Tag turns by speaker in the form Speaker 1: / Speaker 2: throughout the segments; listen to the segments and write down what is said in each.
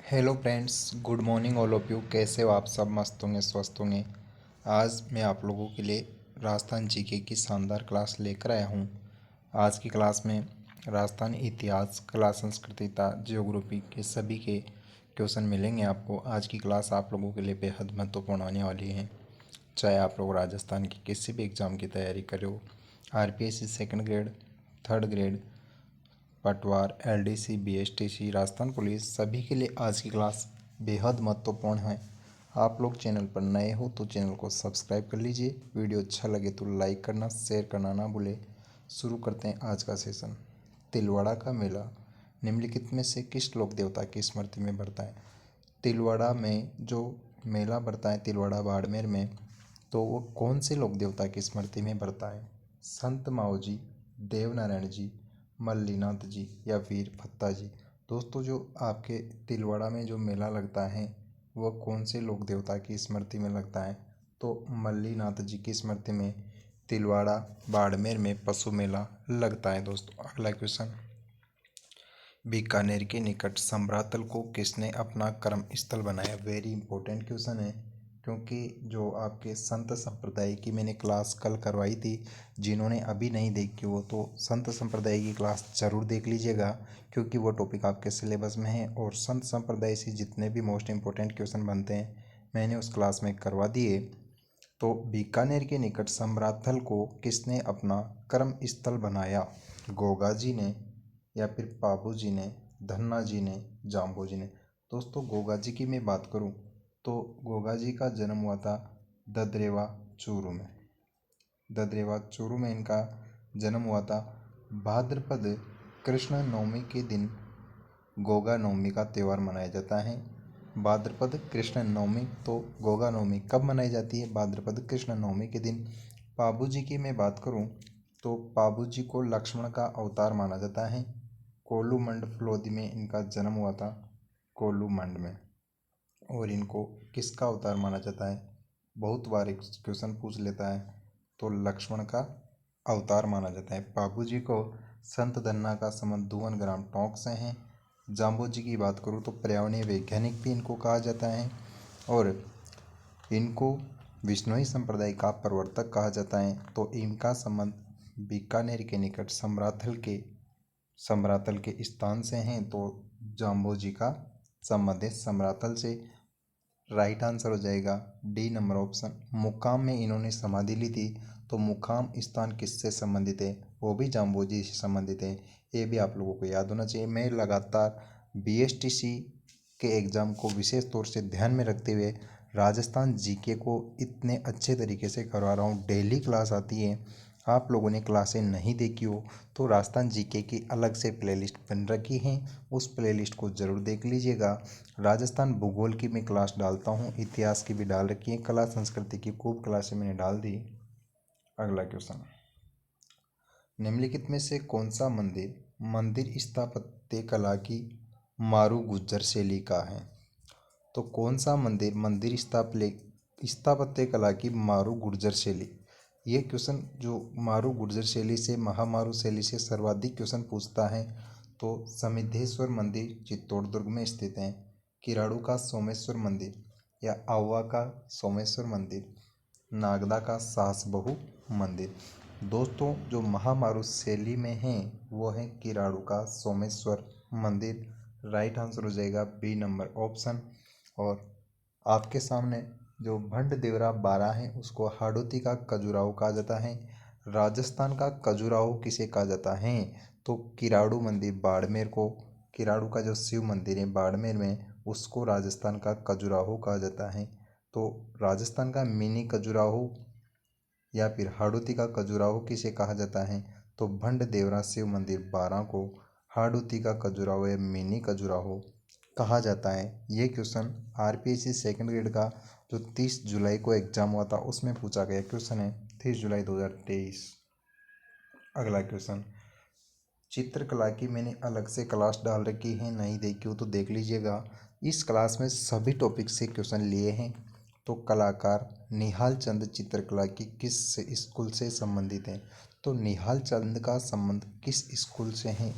Speaker 1: Hello friends, good morning all of you. कैसे हो आप सब? मस्त होंगे, स्वस्थ होंगे। आज मैं आप लोगों के लिए राजस्थान जीके की शानदार क्लास लेकर आया हूँ। आज की क्लास में राजस्थान इतिहास, कला, संस्कृतिता, ज्योग्राफी के सभी के क्वेश्चन मिलेंगे आपको। आज की क्लास आप लोगों के लिए बेहद महत्वपूर्ण होने वाली है। चाहे आप लोग राजस्थान की किसी भी एग्ज़ाम की तैयारी कर रहे हो, RPSC second grade, third grade, पटवार, एलडीसी, बीएसटीसी, राजस्थान पुलिस, सभी के लिए आज की क्लास बेहद महत्वपूर्ण है। आप लोग चैनल पर नए हो तो चैनल को सब्सक्राइब कर लीजिए। वीडियो अच्छा लगे तो लाइक करना, शेयर करना ना भूले। शुरू करते हैं आज का सेशन। तिलवाड़ा का मेला निम्नलिखित में से किस लोक देवता की स्मृति में बढ़ता है? तिलवाड़ा में जो मेला बढ़ता है, तिलवाड़ा बाड़मेर में, तो वो कौन से लोक देवता की स्मृति में बढ़ता है? संत माओजी, देवनारायण जी, मल्लीनाथ जी या फिर फत्ता जी। दोस्तों, जो आपके तिलवाड़ा में जो मेला लगता है वह कौन से लोक देवता की स्मृति में लगता है? तो मल्लीनाथ जी की स्मृति में तिलवाड़ा बाड़मेर में पशु मेला लगता है। दोस्तों, अगला क्वेश्चन। बीकानेर के निकट समरातल को किसने अपना कर्म स्थल बनाया? वेरी इंपॉर्टेंट क्वेश्चन है, क्योंकि जो आपके संत संप्रदाय की मैंने क्लास कल करवाई थी, जिन्होंने अभी नहीं देखी हो तो संत संप्रदाय की क्लास ज़रूर देख लीजिएगा, क्योंकि वो टॉपिक आपके सिलेबस में है और संत संप्रदाय से जितने भी मोस्ट इंपॉर्टेंट क्वेश्चन बनते हैं मैंने उस क्लास में करवा दिए। तो बीकानेर के निकट समराथल को किसने अपना कर्म स्थल बनाया? गोगा जी ने या फिर पाबू जी ने, धन्ना जी ने, जाम्बो जी ने। दोस्तों, गोगा जी की मैं बात करूं तो गोगा जी का जन्म हुआ था ददरेवा चूरू में। ददरेवा चूरू में इनका जन्म हुआ था। भाद्रपद कृष्ण नवमी के दिन गोगा नवमी का त्यौहार मनाया जाता है। भाद्रपद कृष्ण नवमी, तो गोगा नवमी कब मनाई जाती है? भाद्रपद कृष्ण नवमी के दिन। पाबू जी की मैं बात करूं तो पाबू जी को लक्ष्मण का अवतार माना जाता है। कोलूमंड फलोदी में इनका जन्म हुआ था, कोलूमंड में। और इनको किसका अवतार माना जाता है? बहुत बार एक क्वेश्चन पूछ लेता है, तो लक्ष्मण का अवतार माना जाता है। पाबू जी को संत धन्ना का संबंध धुवन ग्राम टोंक से है। जाम्बो जी की बात करूँ तो पर्यावरणीय वैज्ञानिक भी इनको कहा जाता है और इनको विश्नोई संप्रदाय का प्रवर्तक कहा जाता है। तो इनका संबंध बीकानेर के निकट समरातल के स्थान से हैं। तो जाम्बो जी का संबंध है समरातल से। राइट आंसर हो जाएगा डी नंबर ऑप्शन। मुकाम में इन्होंने समाधि ली थी, तो मुकाम स्थान किससे संबंधित है? वो भी जाम्बो जी से संबंधित है। ये भी आप लोगों को याद होना चाहिए। मैं लगातार बीएसटीसी के एग्ज़ाम को विशेष तौर से ध्यान में रखते हुए राजस्थान जीके को इतने अच्छे तरीके से करवा रहा हूँ। डेली क्लास आती है। आप लोगों ने क्लासें नहीं देखी हो तो राजस्थान जीके की अलग से प्लेलिस्ट बन रखी है, उस प्लेलिस्ट को ज़रूर देख लीजिएगा। राजस्थान भूगोल की मैं क्लास डालता हूँ, इतिहास की भी डाल रखी है, कला संस्कृति की खूब क्लासें मैंने डाल दी। अगला क्वेश्चन। निम्नलिखित में से कौन सा मंदिर मंदिर स्थापत्य कला की मारू गुज्जर शैली का है? तो कौन सा मंदिर मंदिर स्थापत्य कला की मारू गुर्जर शैली? ये क्वेश्चन जो मारू गुर्जर शैली से, महामारू शैली से सर्वाधिक क्वेश्चन पूछता है, तो समिद्धेश्वर मंदिर चित्तौड़ दुर्ग में स्थित है। किराड़ू का सोमेश्वर मंदिर या आवा का सोमेश्वर मंदिर, नागदा का सास बहू मंदिर। दोस्तों, जो महामारू शैली में है वो है किराड़ू का सोमेश्वर मंदिर। राइट आंसर हो जाएगा बी नंबर ऑप्शन। और आपके सामने जो भंड देवरा बारा है उसको हाड़ौती का खजुराहो कहा जाता है। राजस्थान का खजुराहो किसे कहा जाता है? तो किराड़ू मंदिर बाड़मेर को, किराड़ू का जो शिव मंदिर है बाड़मेर में, उसको राजस्थान का खजुराहो कहा जाता है। तो राजस्थान का मिनी खजुराहो या फिर हाड़ौती का खजुराहो किसे कहा जाता है? तो भंड देवरा शिव मंदिर बारा को हाड़ौती का खजुराहो या मिनी खजुराहो कहा जाता है। ये क्वेश्चन आरपीएससी सेकंड ग्रेड का जो 30 जुलाई को एग्जाम हुआ था उसमें पूछा गया क्वेश्चन है, 30 जुलाई 2023। अगला क्वेश्चन। चित्रकला की मैंने अलग से क्लास डाल रखी है, नहीं देखी हो तो देख लीजिएगा। इस क्लास में सभी टॉपिक से क्वेश्चन लिए हैं। तो कलाकार निहाल चंद चित्रकला की किस स्कूल से संबंधित हैं? तो निहाल चंद का संबंध किस स्कूल से है?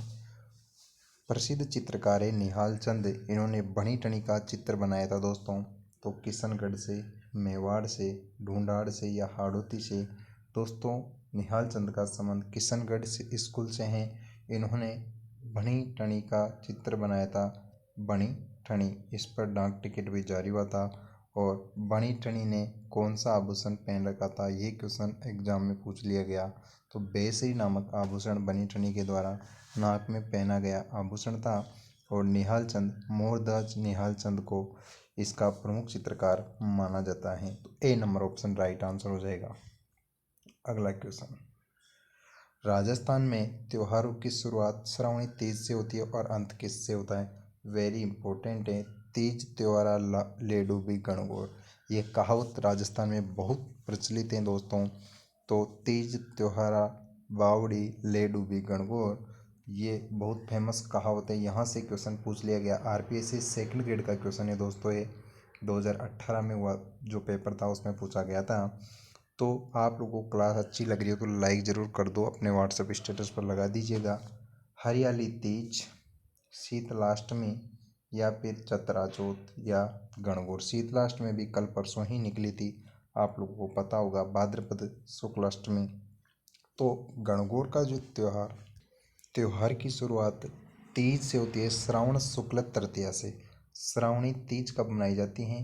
Speaker 1: प्रसिद्ध चित्रकार है निहाल चंद, इन्होंने बनी ठनी का चित्र बनाया था दोस्तों। तो किशनगढ़ से, मेवाड़ से, ढूंढाड़ से या हाड़ौती से। दोस्तों निहाल चंद का संबंध किशनगढ़ से स्कूल से हैं। इन्होंने बनी ठनी का चित्र बनाया था। बनी ठनी, इस पर डाक टिकट भी जारी हुआ था। और बनी ठनी ने कौन सा आभूषण पहन रखा था, ये क्वेश्चन एग्जाम में पूछ लिया गया। तो बेसरी नामक आभूषण बनी ठनी के द्वारा नाक में पहना गया आभूषण था। और निहाल चंद, मोहनदास निहाल चंद को इसका प्रमुख चित्रकार माना जाता है। तो ए नंबर ऑप्शन राइट आंसर हो जाएगा। अगला क्वेश्चन, राजस्थान में त्योहारों की शुरुआत श्रावणी तीज से होती है और अंत किससे होता है। वेरी इंपॉर्टेंट है। तीज त्योहारा ले डूबी गणगौर, ये कहावत राजस्थान में बहुत प्रचलित है दोस्तों। तो तीज त्योहारा बावड़ी ले डूबी गणगौर, ये बहुत फेमस कहावत है। यहाँ से क्वेश्चन पूछ लिया गया। आरपीएससी सेकंड ग्रेड का क्वेश्चन है दोस्तों। ये 2018 में हुआ जो पेपर था उसमें पूछा गया था। तो आप लोगों को क्लास अच्छी लग रही हो तो लाइक ज़रूर कर दो, अपने व्हाट्सएप स्टेटस पर लगा दीजिएगा। हरियाली तीज, शीतलाष्टमी या फिर चतरा चौथ या गणगौर। शीतलाष्टमी भी कल परसों ही निकली थी, आप लोगों को पता होगा, भाद्रपद शुक्लाष्टमी। तो गणगौर का जो त्योहार की शुरुआत तीज से होती है, श्रावण शुक्ल तृतीया से। श्रावणी तीज कब मनाई जाती हैं?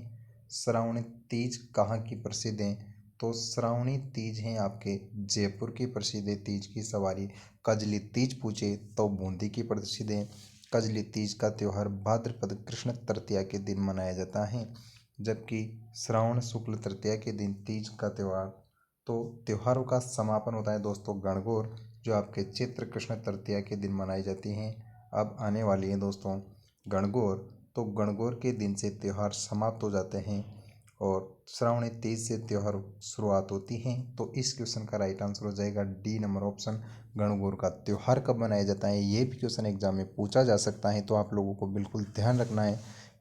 Speaker 1: श्रावणी तीज कहाँ की प्रसिद्ध है? तो श्रावणी तीज है आपके जयपुर की प्रसिद्ध है तीज की सवारी। कजली तीज पूछे तो बूंदी की प्रसिद्ध है। कजली तीज का त्यौहार भाद्रपद कृष्ण तृतीया के दिन मनाया जाता है, जबकि श्रावण शुक्ल तृतीया के दिन तीज का त्यौहार। तो त्योहारों का समापन होता है दोस्तों गणगौर, जो आपके चैत्र कृष्ण तृतीया के दिन मनाई जाती हैं। अब आने वाली है दोस्तों गणगौर। तो गणगौर के दिन से त्यौहार समाप्त हो जाते हैं और श्रावणी तीज से त्यौहार शुरुआत होती है। तो इस क्वेश्चन का राइट आंसर हो जाएगा डी नंबर ऑप्शन। गणगौर का त्यौहार कब मनाया जाता है, ये भी क्वेश्चन एग्जाम में पूछा जा सकता है। तो आप लोगों को बिल्कुल ध्यान रखना है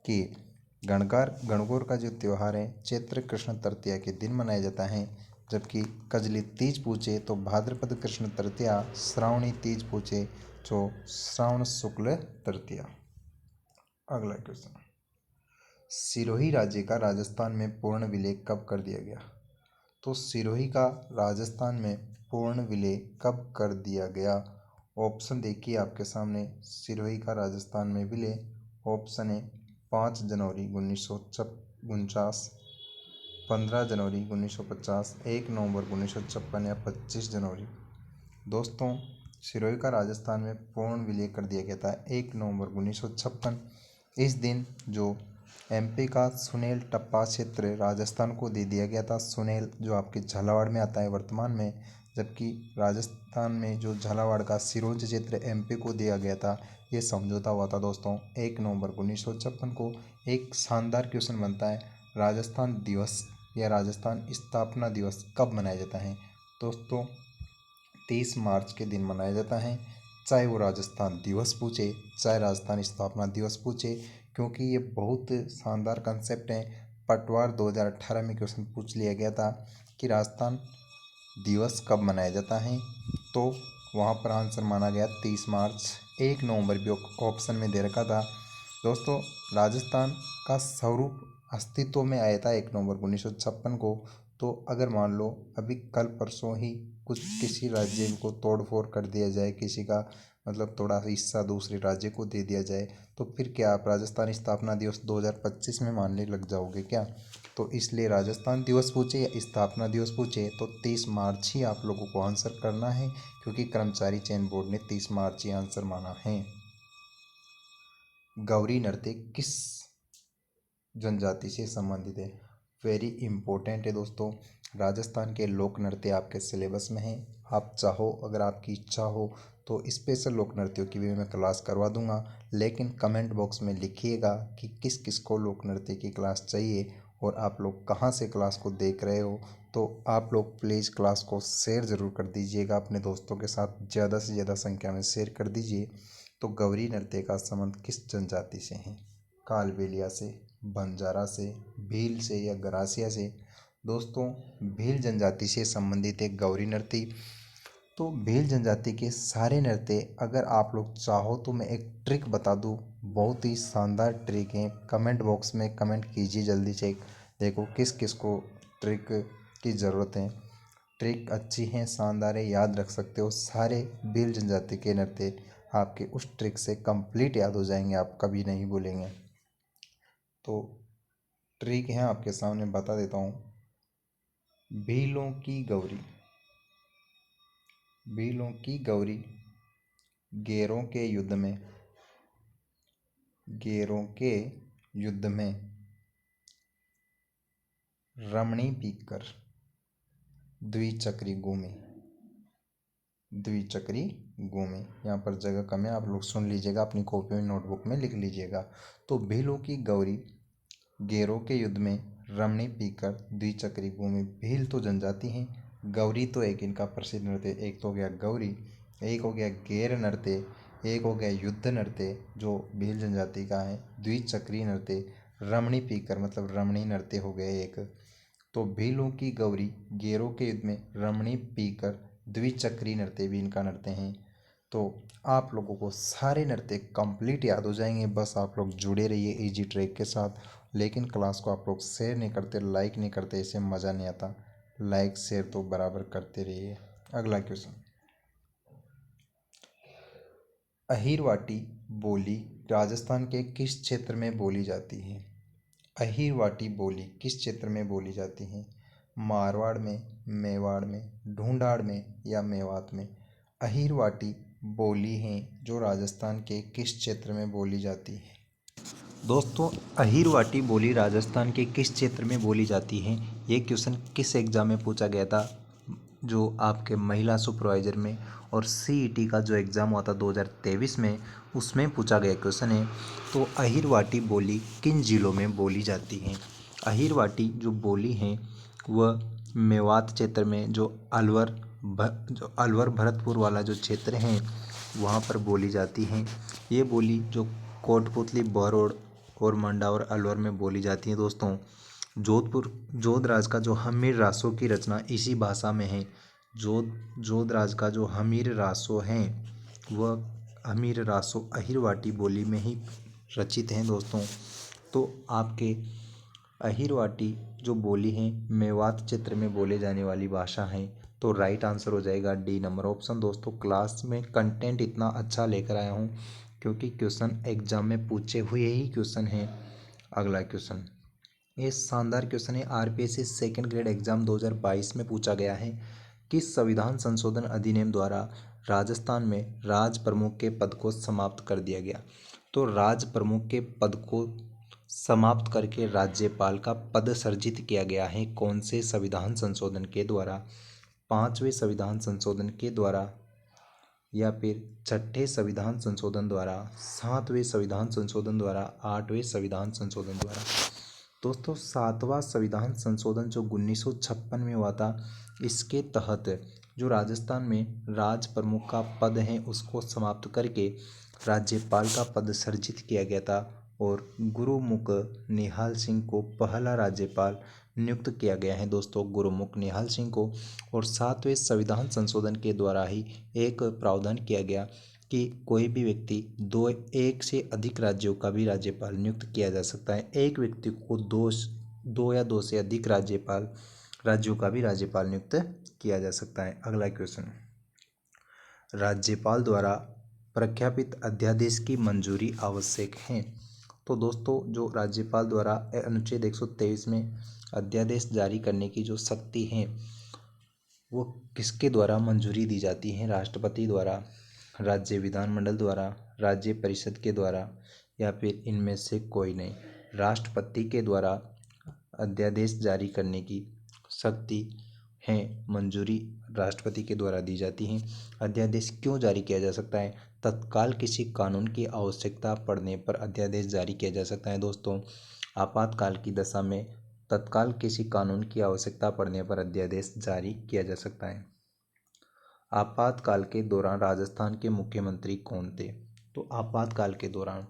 Speaker 1: कि गणगौर का जो त्यौहार है चैत्र कृष्ण तृतीया के दिन मनाया जाता है, जबकि कजली तीज पूछे तो भाद्रपद कृष्ण तृतीया, श्रावणी तीज पूछे तो श्रावण शुक्ल तृतीया। अगला क्वेश्चन, सिरोही राज्य का राजस्थान में पूर्ण विलय कब कर दिया गया। तो सिरोही का राजस्थान में पूर्ण विलय कब कर दिया गया। ऑप्शन देखिए आपके सामने। सिरोही का राजस्थान में विलय, ऑप्शन है 5 जनवरी 1949, 15 जनवरी 1950, 1 नवंबर 1956 या 25 जनवरी। दोस्तों सिरोही का राजस्थान में पूर्ण विलय कर दिया गया था 1 नवंबर 1956। इस दिन जो एमपी का सुनेल टप्पा क्षेत्र राजस्थान को दे दिया गया था। सुनेल जो आपके झालावाड़ में आता है वर्तमान में, जबकि राजस्थान में जो झालावाड़ का सिरोंज क्षेत्र एमपी को दिया गया था। ये समझौता हुआ था दोस्तों 1 नवंबर 1956 को। एक शानदार क्वेश्चन बनता है, राजस्थान दिवस या राजस्थान स्थापना दिवस कब मनाया जाता है। दोस्तों 30 मार्च के दिन मनाया जाता है, चाहे वो राजस्थान दिवस पूछे चाहे राजस्थान स्थापना दिवस पूछे, क्योंकि ये बहुत शानदार कंसेप्ट है। पटवार 2018 में क्वेश्चन पूछ लिया गया था कि राजस्थान दिवस कब मनाया जाता है, तो वहाँ पर आंसर माना गया 30 मार्च। 1 नवंबर भी ऑप्शन में दे रखा था। दोस्तों राजस्थान का स्वरूप अस्तित्व में आया था 1 नवंबर 1956 को। तो अगर मान लो अभी कल परसों ही कुछ किसी राज्य को तोड़ फोड़ कर दिया जाए, किसी का मतलब थोड़ा हिस्सा दूसरे राज्य को दे दिया जाए, तो फिर क्या आप राजस्थान स्थापना दिवस 2025 में मानने लग जाओगे क्या। तो इसलिए राजस्थान दिवस पूछे या स्थापना दिवस पूछे तो 30 मार्च ही आप लोगों को आंसर करना है, क्योंकि कर्मचारी चयन बोर्ड ने 30 मार्च ही आंसर माना है। गौरी नृत्य किस जनजाति से संबंधित है। वेरी इंपॉर्टेंट है दोस्तों। राजस्थान के लोक नृत्य आपके सिलेबस में है। आप चाहो, अगर आपकी इच्छा हो तो स्पेशल लोक नृत्यों की भी मैं क्लास करवा दूंगा, लेकिन कमेंट बॉक्स में लिखिएगा कि किस किस को लोक नृत्य की क्लास चाहिए और आप लोग कहाँ से क्लास को देख रहे हो। तो आप लोग प्लीज़ क्लास को शेयर ज़रूर कर दीजिएगा अपने दोस्तों के साथ, ज़्यादा से ज़्यादा संख्या में शेयर कर दीजिए। तो गौरी नृत्य का संबंध किस जनजाति से है। कालबेलिया से, बंजारा से, भील से या गरासिया से। दोस्तों भील जनजाति से संबंधित एक गौरी नृत्य। तो भील जनजाति के सारे नृत्य अगर आप लोग चाहो तो मैं एक ट्रिक बता दूँ, बहुत ही शानदार ट्रिक है। कमेंट बॉक्स में कमेंट कीजिए जल्दी से, देखो किस किस को ट्रिक की ज़रूरत है। ट्रिक अच्छी है, शानदार है, याद रख सकते हो। सारे भील जनजाति के नृत्य आपके उस ट्रिक से कंप्लीट याद हो जाएंगे, आप कभी नहीं भूलेंगे। तो ट्रिक है आपके सामने बता देता हूँ। भीलों की गौरी, भीलों की गौरी गेरों के युद्ध में, गेरों के युद्ध में रमणी पीकर द्विचक्री घूमे, द्विचक्री घूमे। यहाँ पर जगह कम है, आप लोग सुन लीजिएगा, अपनी कॉपी में नोटबुक में लिख लीजिएगा। तो भीलों की गौरी गेरों के युद्ध में रमणी पीकर द्विचक्री घूमे। भील तो जनजाति हैं, गौरी तो एक इनका प्रसिद्ध नृत्य। एक तो हो गया गौरी, एक हो गया गेर नृत्य, एक हो गया युद्ध नृत्य जो भील जनजाति का है, द्विचक्री नृत्य, रमणी पीकर मतलब रमणी नृत्य हो गए एक। तो भीलों की गौरी गेरों के युद्ध में रमणी पीकर द्विचक्री नृत्य भी इनका नृत्य हैं। तो आप लोगों को सारे नृत्य कंप्लीट याद हो जाएंगे, बस आप लोग जुड़े रहिए इजी ट्रिक के साथ। लेकिन क्लास को आप लोग शेयर नहीं करते, लाइक नहीं करते, इससे मज़ा नहीं आता। लाइक शेयर तो बराबर करते रहिए। अगला क्वेश्चन, अहीरवाटी बोली राजस्थान के किस क्षेत्र में बोली जाती है? अहीरवाटी बोली किस क्षेत्र में बोली जाती है? मारवाड़ में, मेवाड़ में, ढूंढाड़ में या मेवात में? अहीरवाटी बोली हैं जो राजस्थान के किस क्षेत्र में बोली जाती है? दोस्तों, अहीरवाटी बोली राजस्थान के किस क्षेत्र में बोली जाती है? ये क्वेश्चन किस एग्जाम में पूछा गया था? जो आपके महिला सुपरवाइजर में और सीईटी का जो एग्ज़ाम हुआ था 2023 में, उसमें पूछा गया क्वेश्चन है। तो अहीरवाटी बोली किन जिलों में बोली जाती है? अहीरवाटी जो बोली है वह मेवात क्षेत्र में, जो अलवर भरतपुर वाला जो क्षेत्र है वहाँ पर बोली जाती है। ये बोली जो कोटपुतली, बहरोड और मंडा और अलवर में बोली जाती है। दोस्तों, जोध राज का जो हमीर रासो की रचना इसी भाषा में है। जोध राज का जो हमीर रासो हैं वह हमीर रासो अहीरवाटी बोली में ही रचित हैं। दोस्तों, तो आपके अहीरवाटी जो बोली है मेवात क्षेत्र में बोले जाने वाली भाषा है। तो राइट आंसर हो जाएगा डी नंबर ऑप्शन। दोस्तों, क्लास में कंटेंट इतना अच्छा लेकर आया हूँ क्योंकि क्वेश्चन एग्जाम में पूछे हुए ही क्वेश्चन हैं। अगला क्वेश्चन, ये शानदार क्वेश्चन है, आरपीएससी सेकंड ग्रेड एग्जाम 2022 में पूछा गया है। किस संविधान संशोधन अधिनियम द्वारा राजस्थान में राज प्रमुख के पद को समाप्त कर दिया गया? तो राज प्रमुख के पद को समाप्त करके राज्यपाल का पद सृजित किया गया है। कौन से संविधान संशोधन के द्वारा? 5वें संविधान संशोधन के द्वारा, या फिर 6ठे संविधान संशोधन द्वारा, 7वें संविधान संशोधन द्वारा, 8वें संविधान संशोधन द्वारा? दोस्तों, 7वां संविधान संशोधन जो 1956 में हुआ था, इसके तहत जो राजस्थान में राज प्रमुख का पद है उसको समाप्त करके राज्यपाल का पद सृजित किया गया था और गुरुमुख निहाल सिंह को पहला राज्यपाल नियुक्त किया गया है। दोस्तों, गुरुमुख निहाल सिंह को। और 7वें संविधान संशोधन के द्वारा ही एक प्रावधान किया गया कि कोई भी व्यक्ति एक से अधिक राज्यों का भी राज्यपाल नियुक्त किया जा सकता है। एक व्यक्ति को दो या दो से अधिक राज्यों का भी राज्यपाल नियुक्त किया जा सकता है। अगला क्वेश्चन, राज्यपाल द्वारा प्रख्यापित अध्यादेश की मंजूरी आवश्यक है? तो दोस्तों, जो राज्यपाल द्वारा अनुच्छेद 123 में अध्यादेश जारी करने की जो शक्ति है वो किसके द्वारा मंजूरी दी जाती है? राष्ट्रपति द्वारा, राज्य विधानमंडल द्वारा, राज्य परिषद के द्वारा, या फिर इनमें से कोई नहीं? राष्ट्रपति के द्वारा अध्यादेश जारी करने की शक्ति है, मंजूरी राष्ट्रपति के द्वारा दी जाती है। अध्यादेश क्यों जारी किया जा सकता है? तत्काल किसी कानून की आवश्यकता पड़ने पर अध्यादेश जारी किया जा सकता है। दोस्तों, आपातकाल की दशा में तत्काल किसी कानून की आवश्यकता पड़ने पर अध्यादेश जारी किया जा सकता है। आपातकाल के दौरान राजस्थान के मुख्यमंत्री कौन थे? तो आपातकाल के दौरान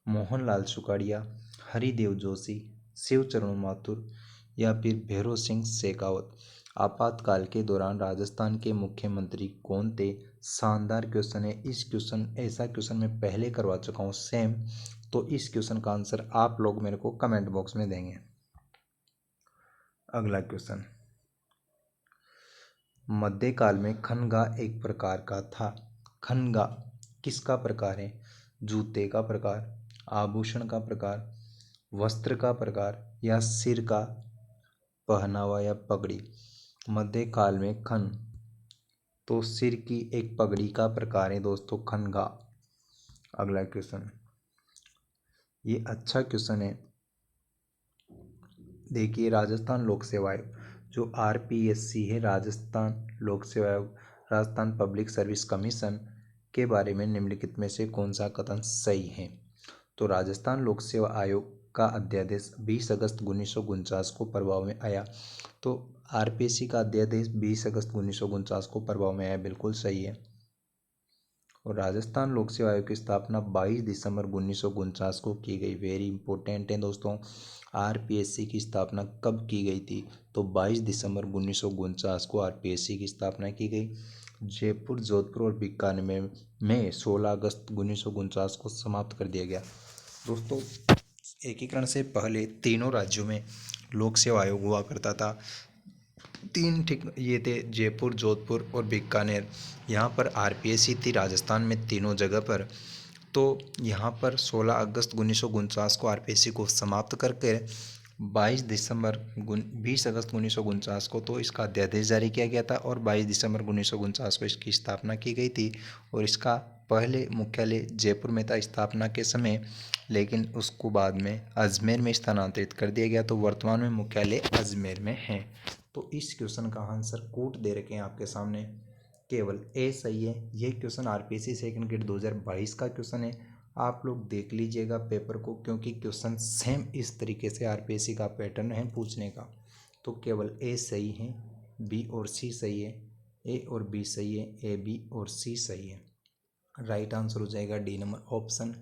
Speaker 1: मोहनलाल सुखाड़िया, हरिदेव जोशी, शिवचरण माथुर या फिर भैरों सिंह शेखावत? आपातकाल के दौरान राजस्थान के मुख्यमंत्री कौन थे? शानदार क्वेश्चन है। इस क्वेश्चन ऐसा क्वेश्चन मैं पहले करवा चुका हूँ सेम, तो इस क्वेश्चन का आंसर आप लोग मेरे को कमेंट बॉक्स में देंगे। अगला क्वेश्चन, मध्यकाल में खनगा एक प्रकार का था। खनगा किसका प्रकार है? जूते का प्रकार, आभूषण का प्रकार, वस्त्र का प्रकार या सिर का पहनावा या पगड़ी? मध्यकाल में खन तो सिर की एक पगड़ी का प्रकार है दोस्तों खनगा। अगला क्वेश्चन, ये अच्छा क्वेश्चन है। देखिए, राजस्थान लोक सेवा आयोग जो आरपीएससी है, राजस्थान लोक सेवा आयोग, राजस्थान पब्लिक सर्विस कमीशन के बारे में निम्नलिखित में से कौन सा कथन सही है? तो राजस्थान लोक सेवा आयोग का अध्यादेश 20 अगस्त 1949 को प्रभाव में आया। तो आरपीएससी का अध्यादेश 20 अगस्त 1949 को प्रभाव में आया, बिल्कुल सही है। और राजस्थान लोक सेवा आयोग की स्थापना 22 दिसंबर 1949 को की गई। वेरी इंपॉर्टेंट है दोस्तों, आरपीएससी की स्थापना कब की गई थी? तो 22 दिसंबर 1949 को आरपीएससी की स्थापना की गई। जयपुर, जोधपुर और बीकानेर में 16 अगस्त 1949 को समाप्त कर दिया गया। दोस्तों, एकीकरण से पहले तीनों राज्यों में लोक सेवा आयोग हुआ करता था। तीन ठीक ये थे, जयपुर, जोधपुर और बीकानेर। यहाँ पर आरपीएससी थी राजस्थान में तीनों जगह पर। तो यहाँ पर 16 अगस्त 1949 को आरपीएससी को समाप्त करके 20 अगस्त 1949 को तो इसका अध्यादेश जारी किया गया था और 22 दिसंबर 1949 को इसकी स्थापना की गई थी। और इसका पहले मुख्यालय जयपुर में था स्थापना के समय, लेकिन उसको बाद में अजमेर में स्थानांतरित कर दिया गया, तो वर्तमान में मुख्यालय अजमेर में है। तो इस क्वेश्चन का आंसर कोट दे रखे हैं आपके सामने, केवल ए सही है। ये क्वेश्चन आरपीएससी सेकंड ग्रेड 2022 का क्वेश्चन है। आप लोग देख लीजिएगा पेपर को, क्योंकि क्वेश्चन सेम इस तरीके से आरपीएससी का पैटर्न है पूछने का। तो केवल ए सही है, बी और सी सही है, ए और बी सही है, ए बी और सी सही है। राइट आंसर हो जाएगा D number option,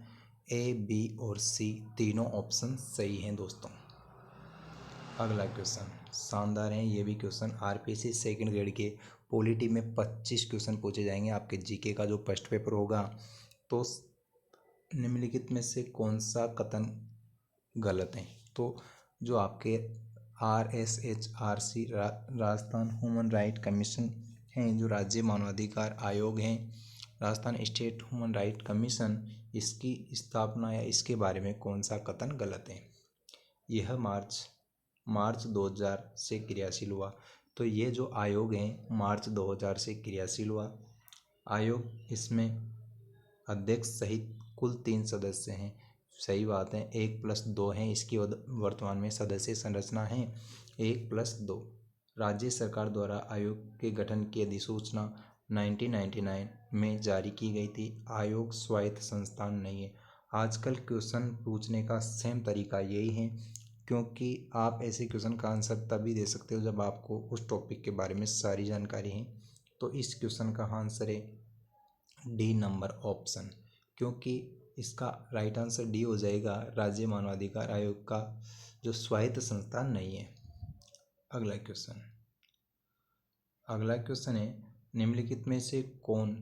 Speaker 1: A B और सी तीनों ऑप्शन सही हैं दोस्तों। अगला क्वेश्चन शानदार है, ये भी क्वेश्चन आरपीएससी सेकंड ग्रेड के पॉलिटी में 25 क्वेश्चन पूछे जाएंगे आपके जीके का जो फर्स्ट पेपर होगा। तो निम्नलिखित में से कौन सा कथन गलत है? तो जो आपके RSHRC Rajasthan human right commission हैं, जो राज्य मानवाधिकार आयोग हैं, Rajasthan state human right commission, इसकी स्थापना या इसके बारे में कौन सा कथन गलत है? यह मार्च 2000 से क्रियाशील हुआ। तो ये जो आयोग है मार्च 2000 से क्रियाशील हुआ आयोग, इसमें अध्यक्ष सहित कुल 3 सदस्य हैं। सही बात है, 1+2 हैं इसकी वर्तमान में सदस्य संरचना है, 1+2। राज्य सरकार द्वारा आयोग के गठन की अधिसूचना 1999 में जारी की गई थी। आयोग स्वायत्त संस्थान नहीं है। आजकल क्वेश्चन पूछने का सेम तरीका यही है, क्योंकि आप ऐसे क्वेश्चन का आंसर तभी दे सकते हो जब आपको उस टॉपिक के बारे में सारी जानकारी है। तो इस क्वेश्चन का आंसर है डी नंबर ऑप्शन, क्योंकि इसका राइट आंसर डी हो जाएगा, राज्य मानवाधिकार आयोग का जो स्वायत्त संस्थान नहीं है। अगला क्वेश्चन है, निम्नलिखित में से कौन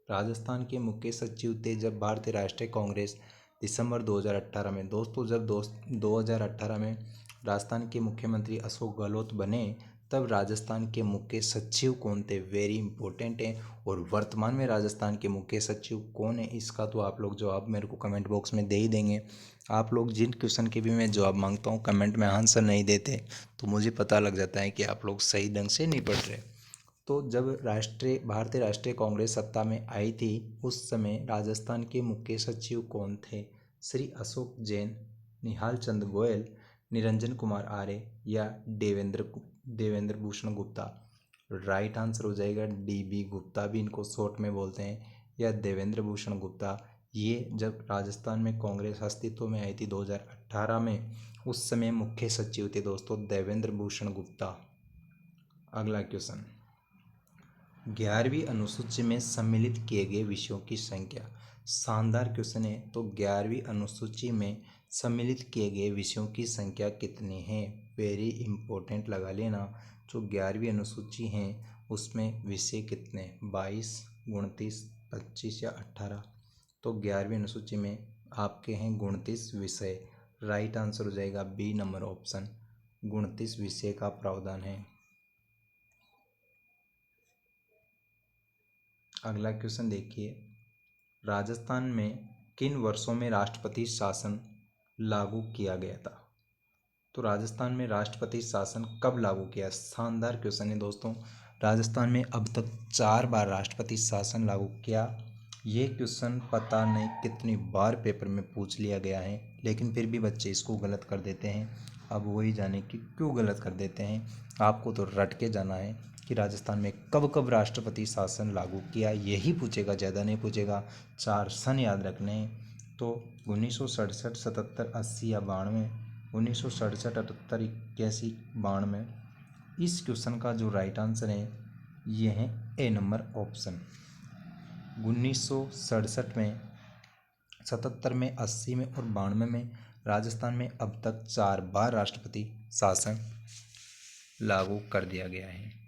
Speaker 1: राजस्थान के मुख्य सचिव थे जब भारतीय राष्ट्रीय कांग्रेस दिसंबर 2018 में? दोस्तों, जब 2018 में राजस्थान के मुख्यमंत्री अशोक गहलोत बने, तब राजस्थान के मुख्य सचिव कौन थे? वेरी इंपॉर्टेंट है। और वर्तमान में राजस्थान के मुख्य सचिव कौन है, इसका तो आप लोग जवाब मेरे को कमेंट बॉक्स में दे ही देंगे। आप लोग जिन क्वेश्चन के भी मैं जवाब मांगता हूँ कमेंट में आंसर नहीं देते, तो मुझे पता लग जाता है कि आप लोग सही ढंग से नहीं पढ़ रहे। तो जब भारतीय राष्ट्रीय कांग्रेस सत्ता में आई थी, उस समय राजस्थान के मुख्य सचिव कौन थे? श्री अशोक जैन, निहाल चंद गोयल, निरंजन कुमार आर्य या देवेंद्र भूषण गुप्ता? राइट आंसर हो जाएगा डी बी गुप्ता, भी इनको शॉर्ट में बोलते हैं, या देवेंद्र भूषण गुप्ता। ये जब राजस्थान में कांग्रेस अस्तित्व में आई थी 2018 में, उस समय मुख्य सचिव थे दोस्तों देवेंद्र भूषण गुप्ता। अगला क्वेश्चन, 11वीं अनुसूची में सम्मिलित किए गए विषयों की संख्या। शानदार क्वेश्चन है। तो 11वीं अनुसूची में सम्मिलित किए गए विषयों की संख्या कितनी है? वेरी इंपॉर्टेंट लगा लेना, जो 11वीं अनुसूची हैं उसमें विषय कितने, 22, 29, 25 या 18। तो 11वीं अनुसूची में आपके हैं 29 विषय। राइट आंसर हो जाएगा बी नंबर ऑप्शन, 29 विषय का प्रावधान है। अगला क्वेश्चन देखिए, राजस्थान में किन वर्षों में राष्ट्रपति शासन लागू किया गया था। तो राजस्थान में राष्ट्रपति शासन कब लागू किया। शानदार क्वेश्चन है दोस्तों। राजस्थान में अब तक 4 बार राष्ट्रपति शासन लागू किया। ये क्वेश्चन पता नहीं कितनी बार पेपर में पूछ लिया गया है, लेकिन फिर भी बच्चे इसको गलत कर देते हैं। अब वही जाने कि क्यों गलत कर देते हैं। आपको तो रट के जाना है कि राजस्थान में कब कब राष्ट्रपति शासन लागू किया, यही पूछेगा, ज़्यादा नहीं पूछेगा। 4 सन याद रखने हैं। तो 1967, 77, 80 या 92। 1967, 78, 81, 92। इस क्वेश्चन का जो राइट आंसर है ये है ए नंबर ऑप्शन। 1967 में, 77 में, 80 में और 92 में राजस्थान में अब तक 4 बार राष्ट्रपति शासन लागू कर दिया गया है।